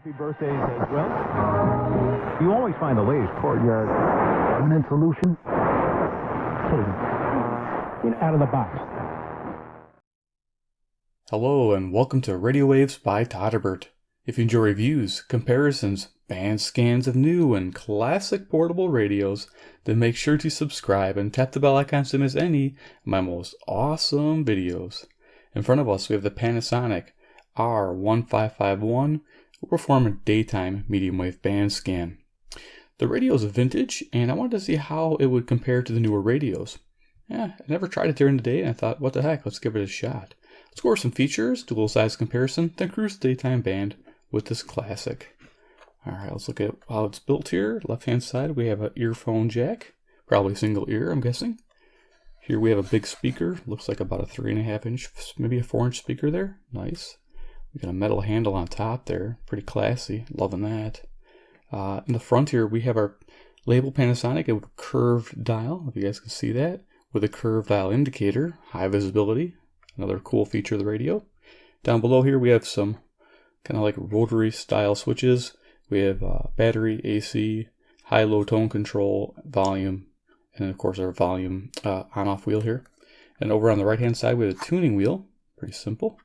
Happy birthdays as well. You always find the latest courtyard permanent solution. Out of the box. Hello and welcome to Radio Waves by Todderbert. If you enjoy reviews, comparisons, band scans of new and classic portable radios, then make sure to subscribe and tap the bell icon to miss any of my most awesome videos. In front of us we have the Panasonic R-1551. We'll perform a daytime medium wave band scan. The radio is vintage and I wanted to see how it would compare to the newer radios. I never tried it during the day and I thought, what the heck, let's give it a shot. Let's go over some features, do a little size comparison, then cruise the daytime band with this classic. Alright, let's look at how it's built here. Left hand side we have an earphone jack, probably single ear I'm guessing. Here we have a big speaker, looks like about a 3.5 inch, maybe a 4-inch speaker there. Nice. We got a metal handle on top there, pretty classy, loving that. In the front here we have our label Panasonic with a curved dial, if you guys can see that, with a curved dial indicator, high visibility, another cool feature of the radio. Down below here we have some kind of like rotary style switches. We have battery, AC, high-low tone control, volume, and then of course our volume on-off wheel here. And over on the right-hand side we have a tuning wheel, pretty simple.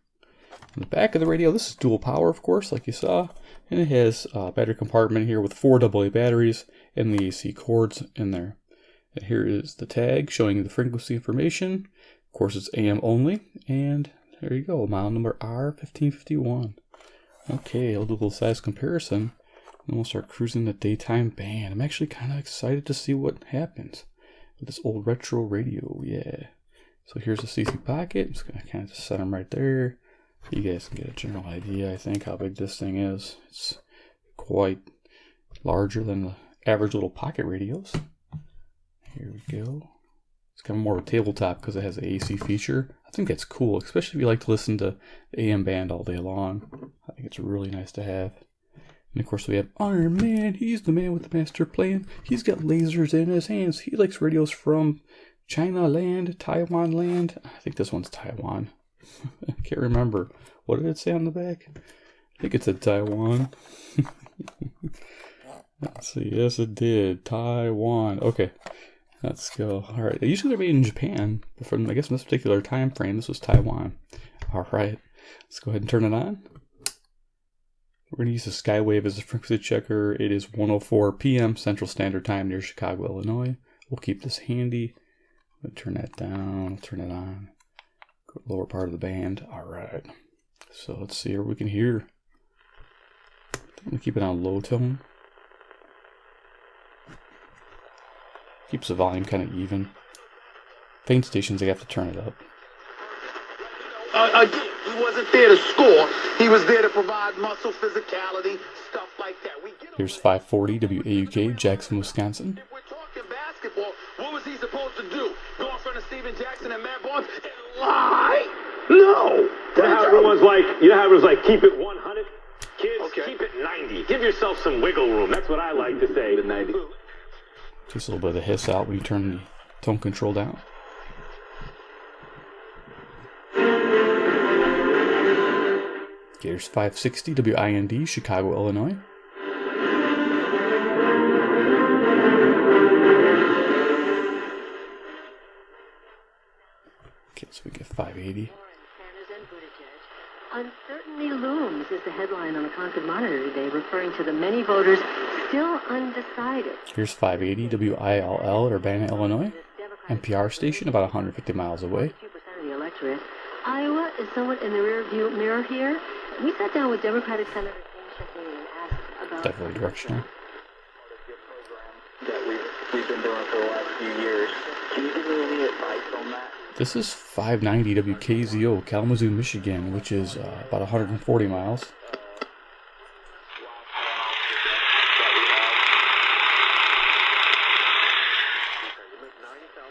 On the back of the radio, this is dual power of course, like you saw, and it has a battery compartment here with 4 AA batteries and the AC cords in there. And here is the tag showing you the frequency information. Of course it's AM only, and there you go, model number R-1551. Okay, I'll do a little size comparison, and we'll start cruising the daytime band. I'm actually kind of excited to see what happens with this old retro radio, yeah. So here's the CC pocket, I'm just going to kind of just set them right there. You guys can get a general idea, I think, how big this thing is. It's quite larger than the average little pocket radios. Here we go. It's kind of more of a tabletop because it has an AC feature. I think that's cool, especially if you like to listen to the AM band all day long. I think it's really nice to have. And of course we have Iron Man. He's the man with the master plan. He's got lasers in his hands. He likes radios from China land, Taiwan land. I think this one's Taiwan. I can't remember. What did it say on the back? I think it said Taiwan. Let's see. Yes, it did. Taiwan. Okay. Let's go. Alright. Usually they're made in Japan, but from, I guess, in this particular time frame, this was Taiwan. Alright. Let's go ahead and turn it on. We're going to use the Skywave as a frequency checker. It is 1:04 p.m. Central Standard Time near Chicago, Illinois. We'll keep this handy. I'm going to turn that down. Turn it on. Go to the lower part of the band. Alright. So let's see what we can hear. I'm going to keep it on low tone. Keeps the volume kind of even. Faint stations, they have to turn it up. Again, he wasn't there to score. He was there to provide muscle physicality, stuff like that. Here's 540 WAUK, Jackson, Wisconsin. If we're talking basketball, what was he supposed to do? Go in front of Steven Jackson and Matt Barnes and lie? No. You know how everyone's like, keep it 100? Kids, okay. Keep it 90. Give yourself some wiggle room. That's what I like to say. 90. Just a little bit of the hiss out when you turn the tone control down. Here's 560 WIND, Chicago, Illinois. Okay, so we get 580. Uncertainty looms is the headline on the Concord Monitor today, referring to the many voters still undecided. Here's 580 WILL, Urbana, Illinois. NPR station about 150 miles away. 2% of the electorate. Iowa is somewhat in the rearview mirror here. We sat down with Democratic Senator Dane S and asked about definitely directional. That we've been doing for the last few years. Can you give me any advice on that? This is 590 WKZO, Kalamazoo, Michigan, which is about 140 miles.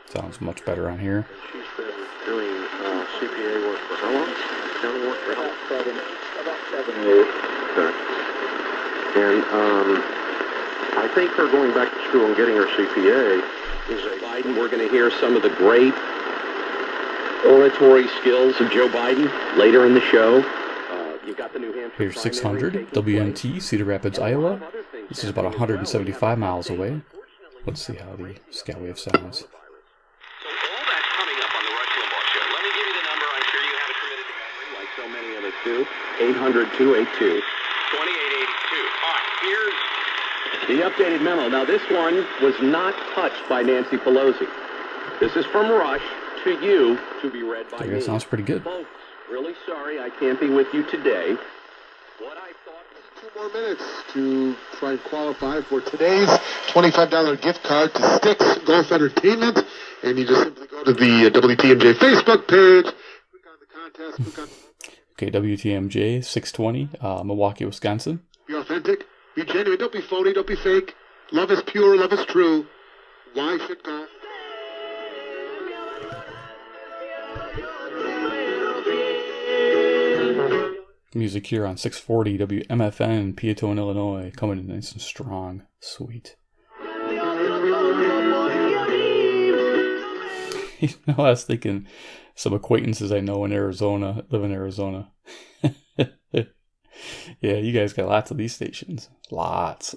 Sounds much better on here. She's been doing CPA work for how long? County work for how long? About 7 years. Okay. And I think her going back to school and getting her CPA is a Biden. We're going to hear some of the great oratory skills of Joe Biden later in the show. You got the New Hampshire Here's 600, WMT, Cedar Rapids, Iowa. This is about 175 miles away. Let's see how the Skywave sounds. So all that coming up on the Rush Limbaugh Show. Let me give you the number. I'm sure you have it committed to memory, like so many of us do. 800-282. 2882. All right, here's the updated memo. Now, this one was not touched by Nancy Pelosi. This is from Rush to you to be read by me. That sounds pretty good. Folks, really sorry I can't be with you today. What I thought... 2 more minutes to try and qualify for today's $25 gift card to Sticks Golf Entertainment. And you just simply go to the WTMJ Facebook page, click on the contest, click on... Okay, WTMJ 620, Milwaukee, Wisconsin. Be authentic, be genuine, don't be phony, don't be fake. Love is pure, love is true. Why should golf? Music here on 640 WMFN, Peatone, Illinois, coming in nice and strong. Sweet. You know, I was thinking some acquaintances I know in Arizona, live in Arizona. Yeah, you guys got lots of these stations. Lots.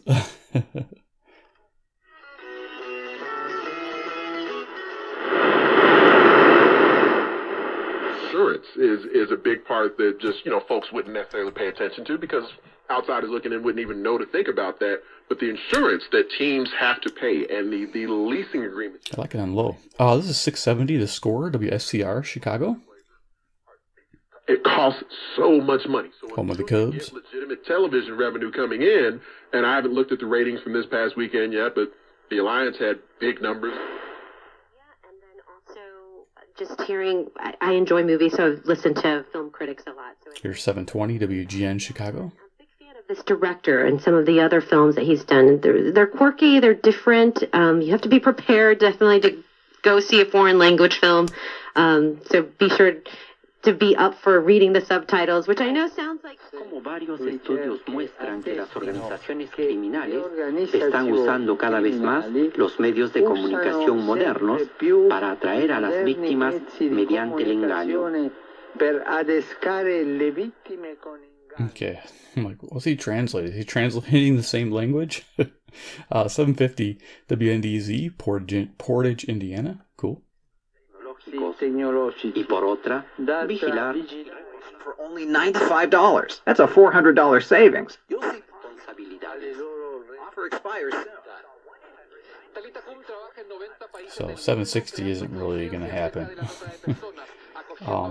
Insurance is a big part that just, folks wouldn't necessarily pay attention to because outsiders looking in wouldn't even know to think about that. But the insurance that teams have to pay and the leasing agreement. I like it on low. Oh, this is 670, the Score, WSCR, Chicago. It costs so much money. So home of the Cubs. Get legitimate television revenue coming in, and I haven't looked at the ratings from this past weekend yet, but the Alliance had big numbers. Just hearing, I enjoy movies, so I've listened to film critics a lot. So here's 720 WGN Chicago. I'm a big fan of this director and some of the other films that he's done. They're quirky, they're different. You have to be prepared definitely to go see a foreign language film. So be sure to be up for reading the subtitles, which I know sounds like... Como varios estudios muestran que las organizaciones criminales están usando cada vez más los medios de comunicación modernos para atraer a las víctimas mediante el engaño. Okay, I'm like, what's he translating? Is he translating the same language? 750 WNDZ, Portage, Indiana. Cool. Y por otra, vigilar. For only $95. That's a $400 savings. You'll see offer expires soon. So 760 isn't really going to happen.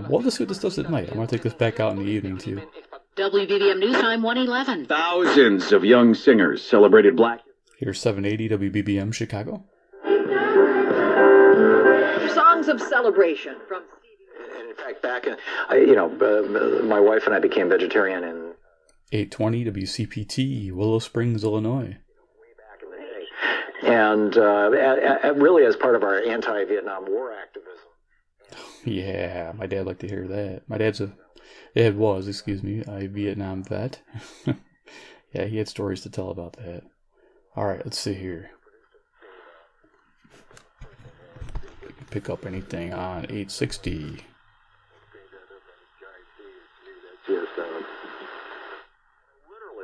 We'll just see what this does at night. I'm going to take this back out in the evening too. WBBM News Time 111. Thousands of young singers celebrated Black. Here's 780 WBBM Chicago. Songs of celebration from. And in fact, back in, my wife and I became vegetarian in 820 WCPT, Willow Springs, Illinois. And really as part of our anti-Vietnam War activism. Yeah, my dad liked to hear that. My dad was a Vietnam vet. Yeah, he had stories to tell about that. All right, let's see here. Pick up anything on 860. Literally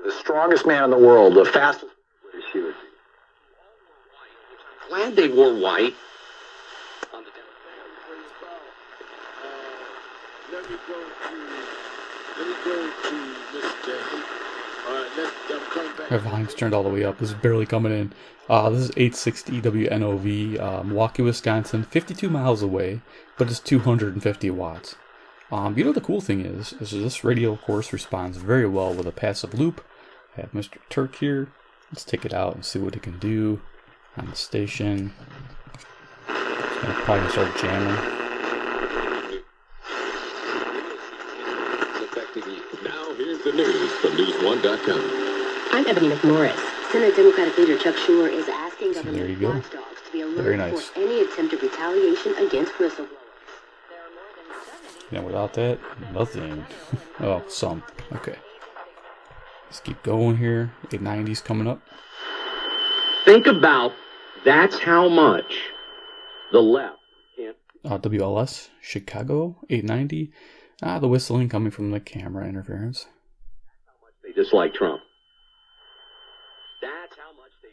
the strongest man in the world, the fastest. Glad they wore white. Let me go to Mr. I'm coming back. My volume's turned all the way up. This is barely coming in. This is 860 WNOV, Milwaukee, Wisconsin, 52 miles away, but it's 250 watts. The cool thing is this radio, of course, responds very well with a passive loop. I have Mr. Turk here. Let's take it out and see what it can do on the station. It's going to probably start jamming. Now here's the news from News1.com. I'm Ebony McMorris. Senate Democratic leader Chuck Schumer is asking government watchdogs to be alert for any attempt of retaliation against whistleblowers. Yeah, without that, nothing. Oh, some. Okay. Let's keep going here. 890's coming up. Think about that's how much the left can't. WLS, Chicago, 890. The whistling coming from the camera interference. they dislike Trump. That's how much they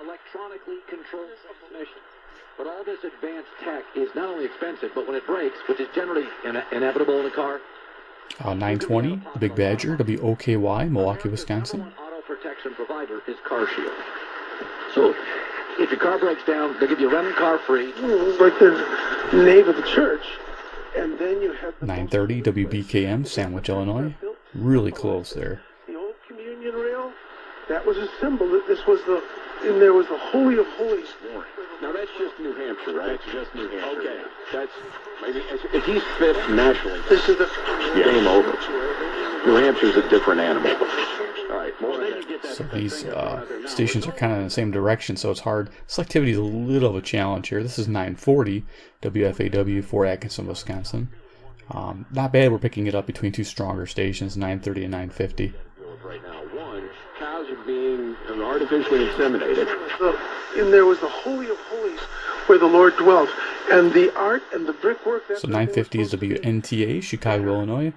electronically controlled transmission. But all this advanced tech is not only expensive, but when it breaks, which is generally inevitable in a car. 920, the Big Badger, WOKY, Milwaukee, Wisconsin. Auto protection provider is CarShield. So if your car breaks down, they give you a rental car free. It's like the nave of the church. And then you have 930, WBKM, Sandwich, Illinois. Really close there. The old communion rail, that was a symbol that this was the, and there was the Holy of Holies. Now that's just New Hampshire, right? That's just New Hampshire. Okay, that's maybe if he's fifth nationally, this is the game over. New Hampshire's a different animal. All right, so these stations are kind of in the same direction, so it's hard. Selectivity is a little of a challenge here. This is 940 WFAW for Atkinson, Wisconsin. Not bad. We're picking it up between two stronger stations, 930 and 950. Right now, one, cows are being artificially inseminated. And there was the Holy of Holies where the Lord dwelt, and the art and the brickwork. So 950 is WNTA, Chicago, Illinois.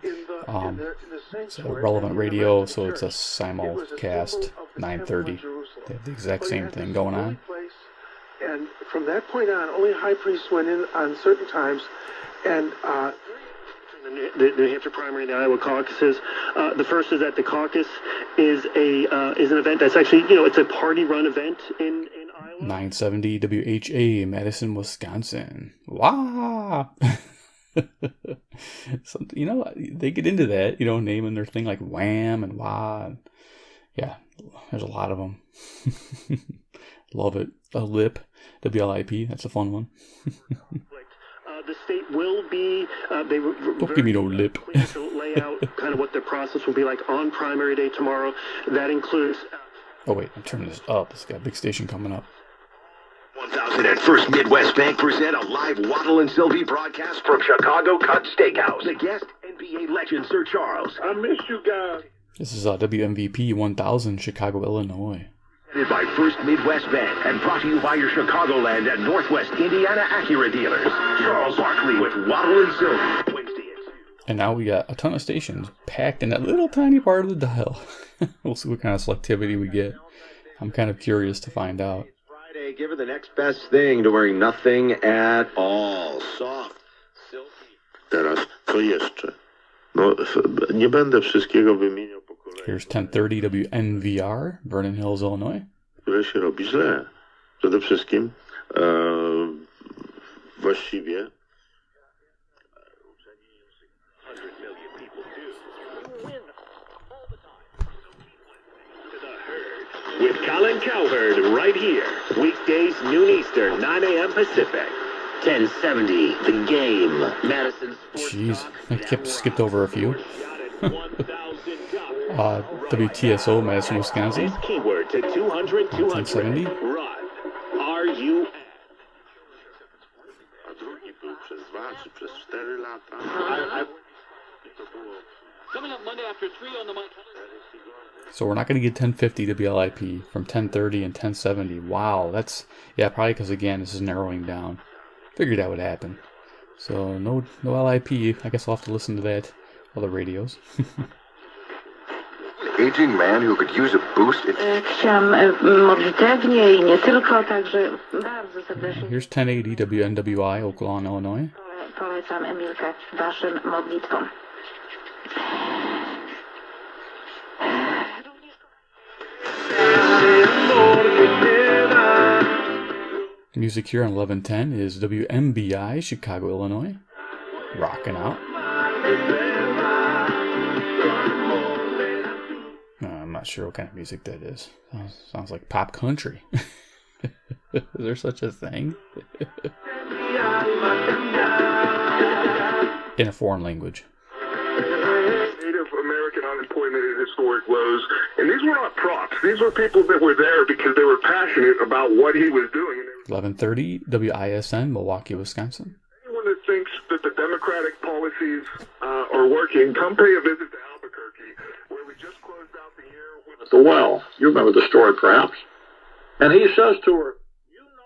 It's a relevant radio, so it's a simulcast 930. They have the exact same thing going on. And from that point on, only high priests went in on certain times, and the New Hampshire primary and the Iowa caucuses. The first is that the caucus is an event that's actually, it's a party-run event in Iowa. 970 WHA, Madison, Wisconsin. Wow! So, they get into that, naming their thing like WAAM and WA. Yeah, there's a lot of them. Love it. LIP, WLIP, that's a fun one. The state will be, don't give me no lip. To lay out kind of what their process will be like on primary day tomorrow. That includes... oh wait, I'm turning this up. It's got a big station coming up. 1000 and First Midwest Bank present a live Waddle and Sylvie broadcast from Chicago Cut Steakhouse. The guest, NBA legend Sir Charles. I miss you guys. This is WMVP 1000, Chicago, Illinois. Presented by First Midwest Bank and brought to you by your Chicagoland and Northwest Indiana Acura dealers. Charles Barkley with Waddle and Sylvie. Wednesday at 2. And now we got a ton of stations packed in that little tiny part of the dial. We'll see what kind of selectivity we get. I'm kind of curious to find out. Friday, give her the next best thing to wearing nothing at all. Soft, silky. Teraz, co jeszcze? No, nie będę wszystkiego wymieniał po kolei. Here's 1030 WNVR, Vernon Hills, Illinois. Które się robi źle. Przede wszystkim, właściwie, with Colin Cowherd right here. Weekdays, noon Eastern, 9 a.m. Pacific. 1070, The Game. Madison Sports. Jeez, I skipped over a few. WTSO, Madison, Wisconsin. Keyword to 200, 1070. Run. R-U-N. Coming up Monday after 3 on the mic. So we're not going to get 1050 WLIP from 1030 and 1070. Wow, that's, yeah, probably because, again, this is narrowing down. Figured that would happen. So no LIP. I guess I'll have to listen to that. Other radios. Aging man who could use a boost. Modlitewnie i nie tylko, także bardzo serdecznie. Here's 1080 WNWI, Oaklawn, Illinois. Polecam Emilkę waszym modlitwom. Music here on 1110 is WMBI, Chicago, Illinois. Rockin' out. I'm not sure what kind of music that is. Sounds like pop country. Is there such a thing? In a foreign language. Native American unemployment at historic lows, and these were not props. These were people that were there because they were passionate about what he was doing. 1130 WISN, Milwaukee, Wisconsin. Anyone that thinks that the Democratic policies are working, come pay a visit to Albuquerque, where we just closed out the year with the well. You remember the story, perhaps? And he says to her,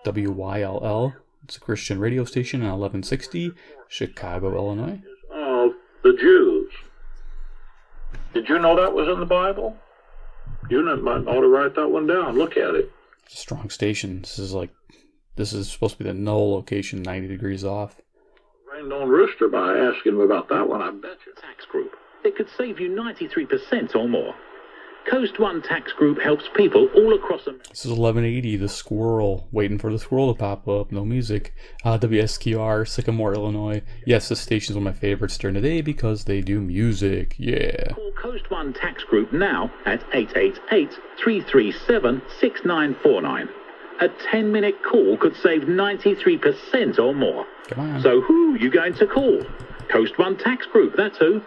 WYLL, it's a Christian radio station on 1160, Chicago, Illinois. Of the Jews. Did you know that was in the Bible? You might ought to write that one down. Look at it. Strong station. This is supposed to be the null location, 90 degrees off. Rained on Rooster by asking him about that one, I bet you. Tax Group. It could save you 93% or more. Coast One Tax Group helps people all across America. This is 1180, the squirrel. Waiting for the squirrel to pop up. No music. WSQR, Sycamore, Illinois. Yes, this station's one of my favorites during the day because they do music. Yeah. Call Coast One Tax Group now at 888-337-6949. A 10-minute call could save 93% or more. Come on. So who are you going to call? Coast One Tax Group, that's who.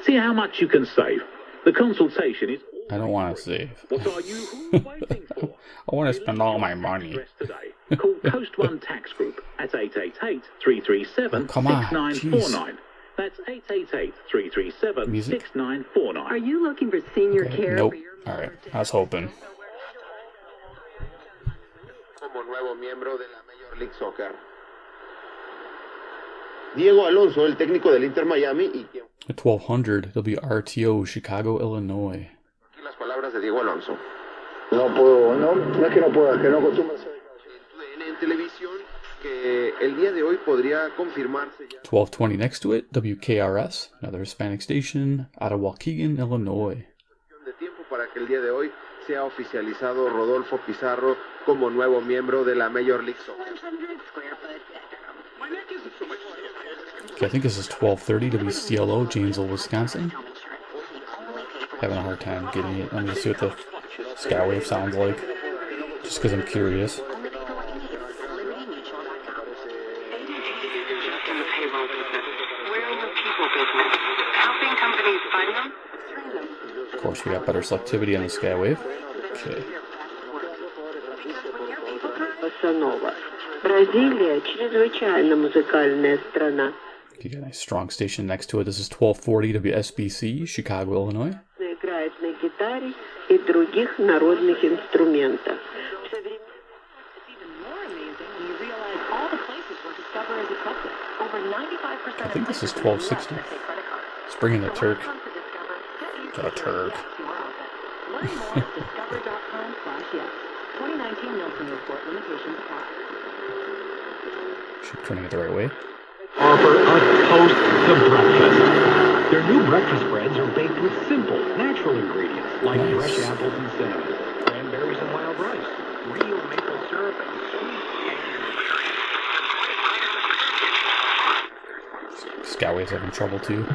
See how much you can save. The consultation is... I don't want to save. What are you waiting for? I want to spend all my money. Today. Call Coast One Tax Group at 888-337-6949. That's 888-337-6949. Are you looking for senior care? Nope. Alright, I was hoping. Como nuevo miembro de la Major League Soccer. Diego Alonso, el técnico del Inter Miami y quien... At 1200 WRTO, Chicago, Illinois. Aquí las palabras de Diego Alonso. No es que no pueda, que no acostumbra ser. En televisión que el día de hoy podría confirmarse ya. 1220 next to it, WKRS, another Hispanic station, out of Waukegan, Illinois. De tiempo para que el día de hoy sea oficializado Rodolfo Pizarro como nuevo miembro de la Major League Soccer. Okay, I think this is 1230 WCLO, Janesville, Wisconsin. Having a hard time getting it. Let me just see what the Skywave sounds like. Just because I'm curious. Of course, we got better selectivity on the Skywave. Okay. Бразилия чрезвычайно музыкальная страна. You got a nice strong station next to it. This is 1240 WSBC, Chicago, Illinois. Играет на гитаре и других народных инструментах. I think this is 1260. Let's bring in the Turk. The Turk. 2019 Nielsen Report limitations apply. Should be turning it the right way. Arbor a toast to breakfast. Their new breakfast breads are baked with simple, natural ingredients like fresh apples and cinnamon, cranberries and wild rice, real maple syrup, and sweet. Scoutways having trouble too.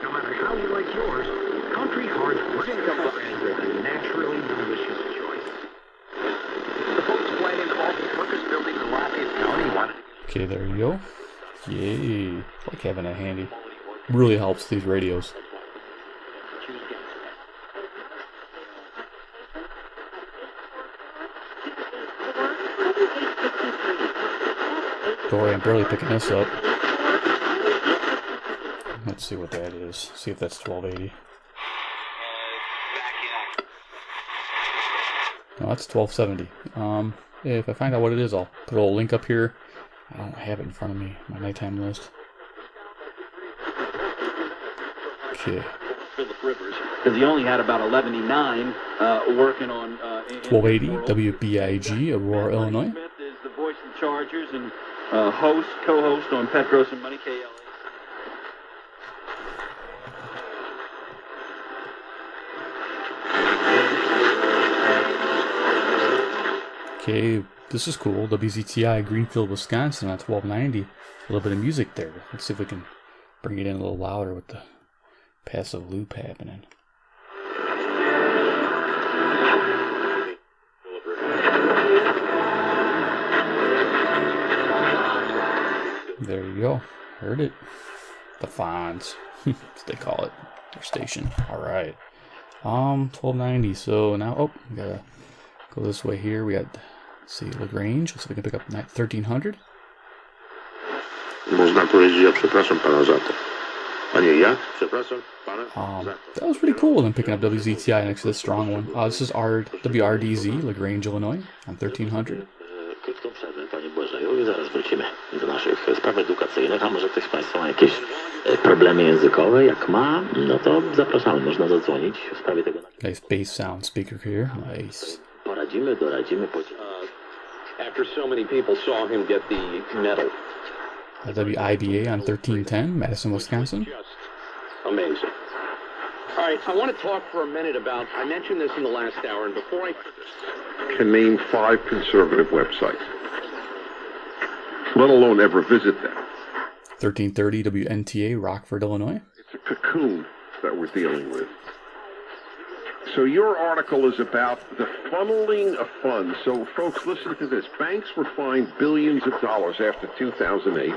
No matter how you like yours, Country Heart's breakfast breads are the naturally delicious choice. The folks planning office workers building in Lafayette County wanted. Okay, there you go. Yay. Like having it handy. Really helps these radios. Boy, I'm barely picking this up. Let's see what that is. See if that's 1280. No, that's 1270. If I find out what it is, I'll put a little link up here. I don't have it in front of me, my nighttime list. Okay. Because he only had about 11:09 working on 1280 WBIG, Aurora, Illinois. Smith is the voice of the Chargers and co-host on Petros and Money KLA. Okay, this is cool. WZTI, Greenfield, Wisconsin at 1290. A little bit of music there. Let's see if we can bring it in a little louder with the passive loop happening. There you go. Heard it. The Fonz, as they call it. Their station. Alright. 1290. So now, oh, we gotta go this way here. We got, let's see, LaGrange. Let's see if we can pick up 1300. That was pretty cool, then picking up WZTI next to this strong one. This is our WRDZ, LaGrange, Illinois, on 1300. Krótką przerwę, Panie Błażeju, i zaraz wrócimy do naszych spraw edukacyjnych, a może ktoś z Państwa ma jakieś problemy językowe, jak ma, no to zapraszamy, można zadzwonić w sprawie tego. Nice bass sound speaker here. Nice. Poradzimy, doradzimy. After so many people saw him get the medal. WIBA on 1310, Madison, Wisconsin. Amazing. All right, I want to talk for a minute about, I mentioned this in the last hour, and before I... Can name 5 conservative websites, let alone ever visit them. 1330 WNTA, Rockford, Illinois. It's a cocoon that we're dealing with. So your article is about the funneling of funds. So folks, listen to this. Banks were fined billions of dollars after 2008.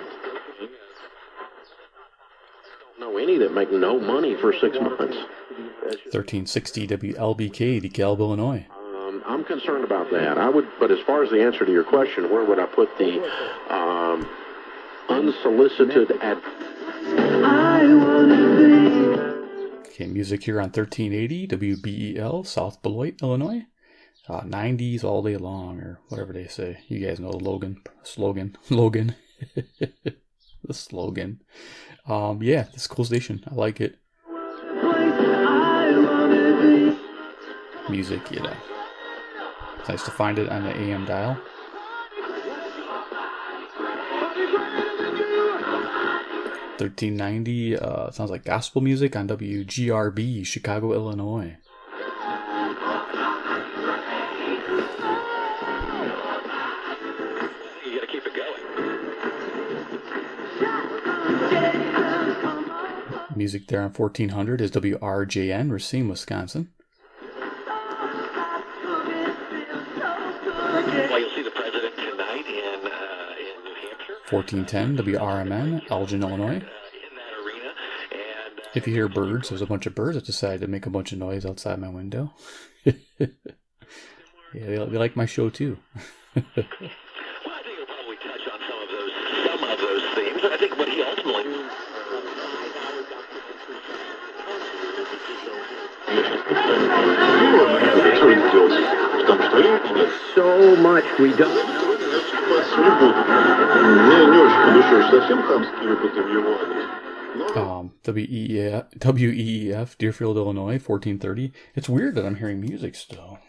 Don't know any that make no money for 6 months. 1360 WLBK, DeKalb, Illinois. I'm concerned about that. But as far as the answer to your question, where would I put the unsolicited Okay, music here on 1380 WBEL, South Beloit, Illinois. 90s all day long, or whatever they say. You guys know the slogan. The slogan. Yeah, this is a cool station. I like it. Music, you know. It's nice to find it on the AM dial. $13.90 sounds like gospel music on WGRB, Chicago, Illinois. You gotta keep it going. Music there on 1400 is WRJN, Racine, Wisconsin. Well, you'll see the president tonight in New Hampshire. 1410 WRMN, Elgin, Illinois. If you hear birds, there's a bunch of birds that decided to make a bunch of noise outside my window. Yeah, they like my show too. Well, I think he'll probably touch on some of those themes. I think what he ultimately... So much we don't WEEF, Deerfield, Illinois, 1430. It's weird that I'm hearing music still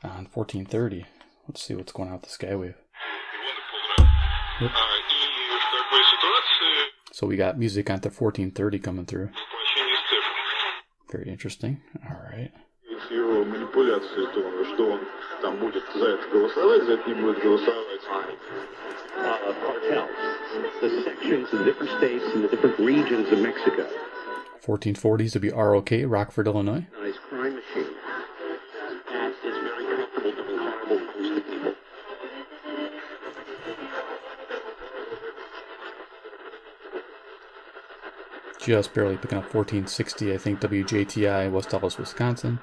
on 1430. Let's see what's going on with the Skywave. Oops. So we got music on the 1430 coming through. Very interesting. All right. Его манипуляции, что он там будет за это голосовать, за это не будет голосовать. Cartels, the sections in the different states and the different regions of Mexico. 1440s WROK, Rockford, Illinois. Nice crime machine. That is very comfortable doing horrible things to people. Just barely picking up 1460, I think, WJTI, West Allis, Wisconsin.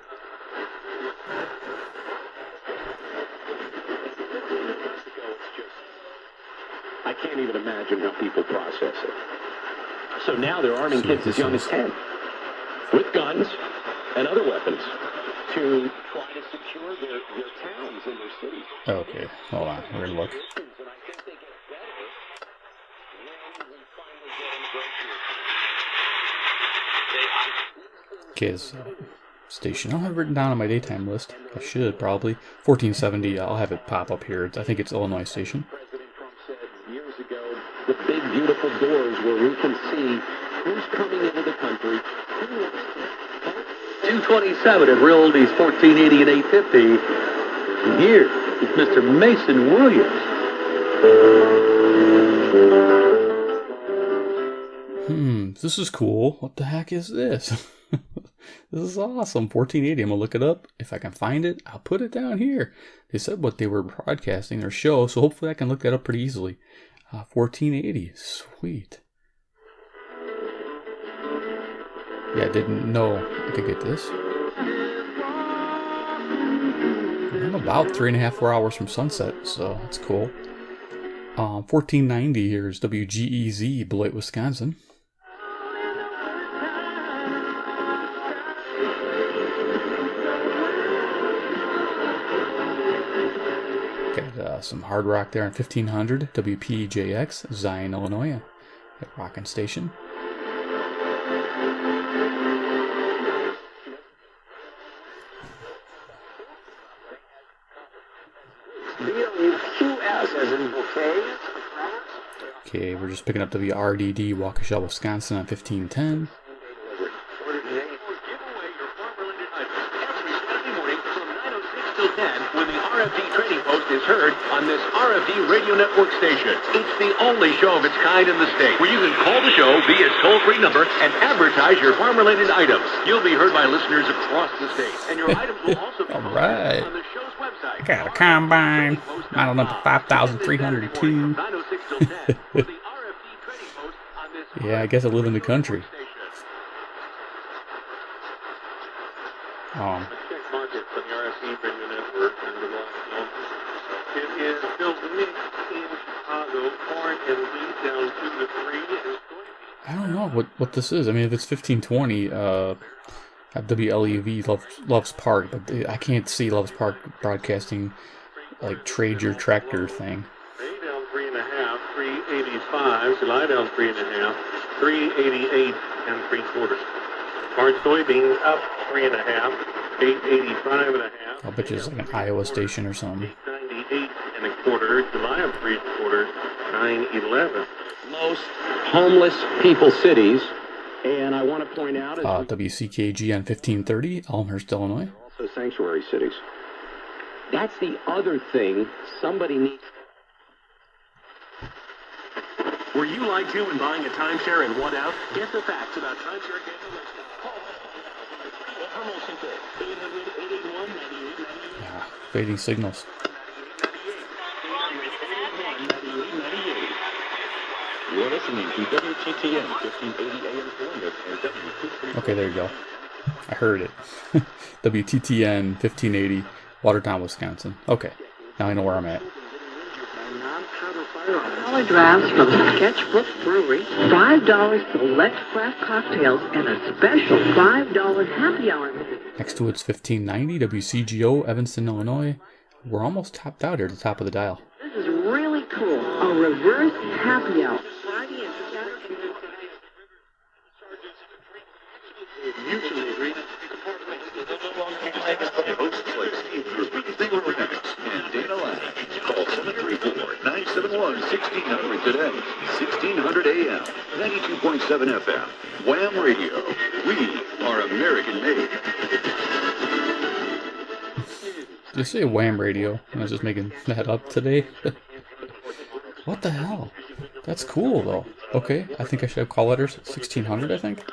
I can't even imagine how people process it. So now they're arming kids as young as 10 with guns and other weapons to try to secure their towns and their cities. Okay, hold on, we're going to look. Okay, this station. I don't have it written down on my daytime list. I should, probably. 1470, I'll have it pop up here. I think it's Illinois station. President Trump said years ago, the big, beautiful doors where we can see who's coming into the country. 227 at Real Oldies, 1480 and 850. And here is Mr. Mason Williams. This is cool. What the heck is this? This is awesome. 1480. I'm going to look it up. If I can find it, I'll put it down here. They said what they were broadcasting, their show, so hopefully I can look that up pretty easily. 1480. Sweet. Yeah, I didn't know I could get this. I'm about 3.5, 4 hours from sunset, so that's cool. 1490 here is WGEZ, Beloit, Wisconsin. Got some hard rock there on 1500, WPJX, Zion, Illinois, at Rockin station. BWQS as in bouquet. Okay, we're just picking up WRDD, Waukesha, Wisconsin on 1510. When the RFD Trading Post is heard on this RFD radio network station. It's the only show of its kind in the state where you can call the show via its toll-free number and advertise your farm-related items. You'll be heard by listeners across the state, and your items will also be posted on the show's website. I got a combine, model number 5302. Yeah, I guess I live in the country. Market for the RFD Radio Network and the It is built mixed in Chicago, corn and wheat down 2 to 3. I don't know what this is. I mean, if it's 1520, WLEV Loves Park, but I can't see Loves Park broadcasting like Trade Your Tractor thing. May down 3.5, 385. July down 3.5, 388 and 3/4. Corn soybeans up 3.5. 885.5. I'll bet you it's like an Iowa station or something. 98.25. July of 3/4. 911. Most homeless people cities, and I want to point out WCKG on 1530, Elmhurst, Illinois. Also sanctuary cities. That's the other thing somebody needs. Were you lied to when buying a timeshare and want out? Get the facts about timeshare cancellation. Fading signals. You're listening to WTTN 1580 AM Columbus and W234. Okay, there you go. I heard it. WTTN 1580, Watertown, Wisconsin. Okay, now I know where I'm at. $1 drafts from Sketchbook Brewery, $5 select craft cocktails, and a special $5 happy hour. Next to it's 1590, WCGO, Evanston, Illinois. We're almost topped out here at the top of the dial. This is really cool. A reverse happy hour. Mutually agreed. And Dana Lang. Call 734-971-1600 today. 1600 AM, 92.7 FM. WAAM Radio. We are American made. Did you say WAAM Radio? I was just making that up today. What the hell? That's cool though. Okay, I think I should have call letters 1600, I think.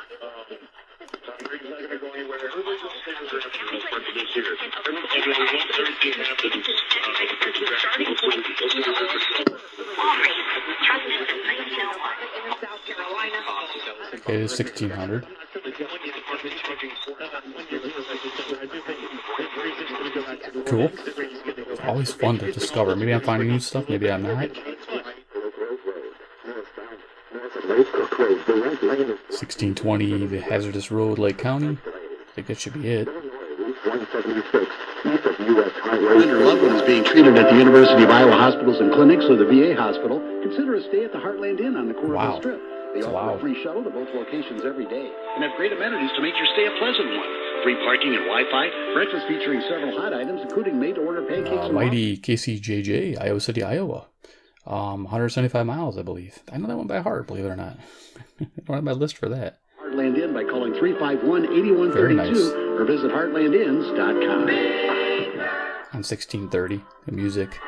Okay, it is 1600. Cool. It's always fun to discover. Maybe I'm finding new stuff, maybe I'm not. 1620, the hazardous road, Lake County. I think that should be it. When your loved one is being treated at the University of Iowa hospitals and clinics or the VA hospital, consider a stay at the Heartland Inn on the Corridor Strip. They offer a free shuttle to both locations every day and have great amenities to make your stay a pleasant one. Free parking and Wi-Fi, breakfast featuring several hot items, including made-to-order pancakes and mighty KCJJ, Iowa City, Iowa. 175 miles, I believe. I know that one by heart, believe it or not. I don't have my list for that. Heartland Inn by calling 351-8132 or visit heartlandinns.com. On 1630, the music.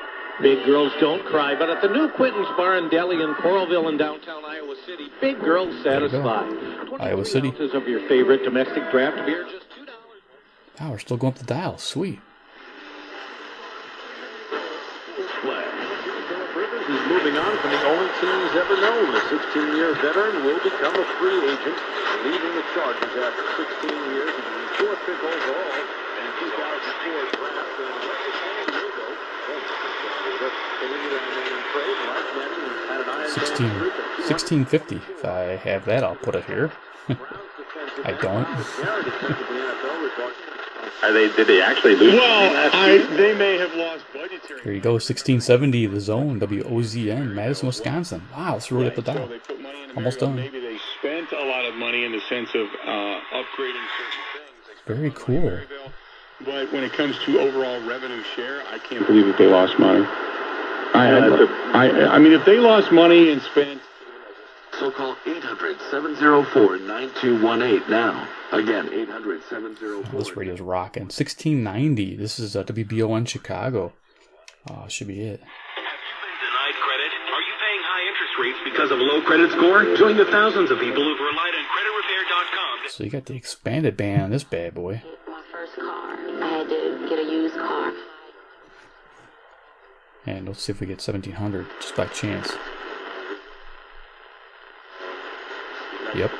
Big girls don't cry, but at the new Quentin's Bar and Deli in Coralville in downtown Iowa City, big girls satisfy. Iowa City. Ounces of your favorite domestic draft beer, just $2. Wow, we're still going up the dial. Sweet. Is moving on from the only team he's ever known. The 16-year veteran will become a free agent, leaving the Chargers after 16 years and the fourth pick overall and 2004 draft. And 1650. If I have that, I'll put it here. I don't. Did they actually lose? Well, they may have lost budgetary. Here you go, 1670, The Zone, WOZN, Madison, Wisconsin. Wow, it's really up the dial. Almost done. Maybe they spent a lot of money in the sense of upgrading certain things. Very cool. But when it comes to overall revenue share, I can't believe that they lost money. I mean, if they lost money and spent... So call 800-704-9218 now. Again, 800-704... This radio's rocking. 1690. This is WBON Chicago. Should be it. Denied credit? Are you paying high interest rates because of a low credit score? Join the thousands of people who've relied on creditrepair.com. So you got the expanded band on this bad boy. My first car. I had to get a used car. And let's see if we get 1700 just by chance. Yep.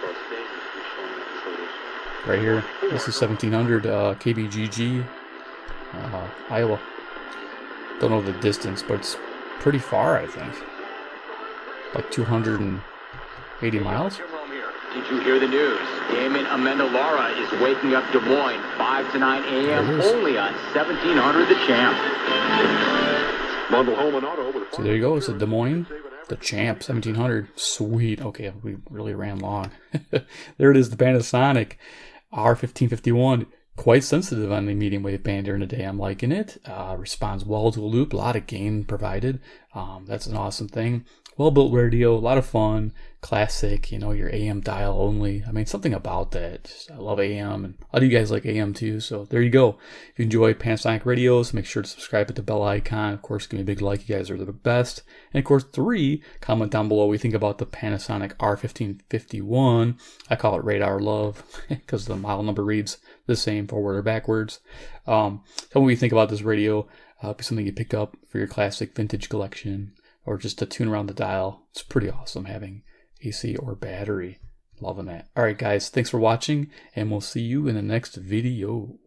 Right here. This is 1700 KBGG, Iowa. Don't know the distance, but it's pretty far, I think. Like 280 miles? Did you hear the news? Damon Amendolara is waking up Des Moines 5 to 9 a.m. only on 1700 The Champ. Bundle home and auto with So there you go. It's a Des Moines, the Champ, 1700. Sweet. Okay, we really ran long. There it is, the Panasonic R-1551. Quite sensitive on the medium wave band during the day. I'm liking it. Responds well to a loop. A lot of gain provided. That's an awesome thing. Well-built radio. A lot of fun. Classic. You know, your AM dial only. I mean, something about that. I love AM. And a lot of you guys like AM too. So there you go. If you enjoy Panasonic radios, make sure to subscribe with the bell icon. Of course, give me a big like. You guys are the best. And of course, 3, comment down below what you think about the Panasonic R-1551. I call it Radar Love because the model number reads the same forward or backwards. Tell me what you think about this radio. Be something you pick up for your classic vintage collection or just to tune around the dial. It's pretty awesome having AC or battery. Loving that. All right, guys, thanks for watching, and we'll see you in the next video.